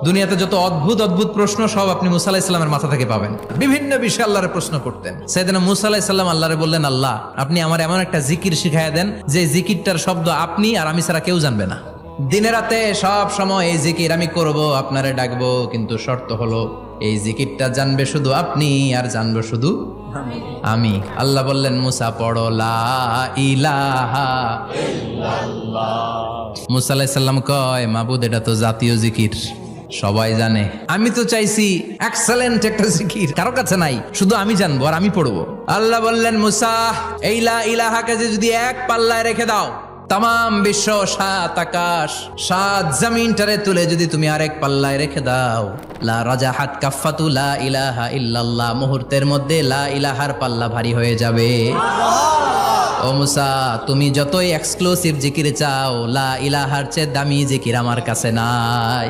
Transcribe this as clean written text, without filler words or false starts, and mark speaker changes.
Speaker 1: দুনিয়াতে যত অদ্ভুত অদ্ভুত প্রশ্ন সব আপনি মুসা আলাইহিস সালামের মাথা থেকে পাবেন। বিভিন্ন বিষয়ে আল্লাহরে প্রশ্ন করতেন। সাইয়েদনা মুসা আলাইহিস সালাম আল্লাহরে বললেন, আল্লাহ আপনি আমার এমন একটা জিকির শিখাইয়া দেন যে জিকিরটার শব্দ আপনি আর আমি ছাড়া কেউ জানবে না। দিনে রাতে সব সময় এই জিকির আমি করব, আপনারে ডাকবো, কিন্তু শর্ত হলো এই জিকিরটা জানবে শুধু আপনি আর জানবো শুধু আমি। আল্লাহ বললেন, মুসা পড়ো লা ইলাহা ইল্লাল্লাহ। মুসা আলাইহিস সালাম কয়, মাবুদ এটা তো জাতীয় জিকির, সবাই জানে। আমি তো চাইছি এক্সেলেন্ট একটা জিকির, কারো কাছে নাই, শুধু আমি জানবো আর আমি পড়বো। আল্লাহ বললেন, মুসা এই লা ইলাহাকে যদি এক পাল্লায় রেখে দাও, তাম বিশ্ব, 7 আকাশ 7 জমিনটারে তুলে যদি তুমি আরেক পাল্লায় রেখে দাও, লা রাজাহাত কাফাতু লা ইলাহা ইল্লাল্লাহ, মুহূর্তের মধ্যে লা ইলাহার পাল্লা ভারী হয়ে যাবে। ও মুসা, তুমি যতই এক্সক্লুসিভ জিকির চাও, লা ইলাহার চেয়ে দামি জিকির আমার কাছে নাই।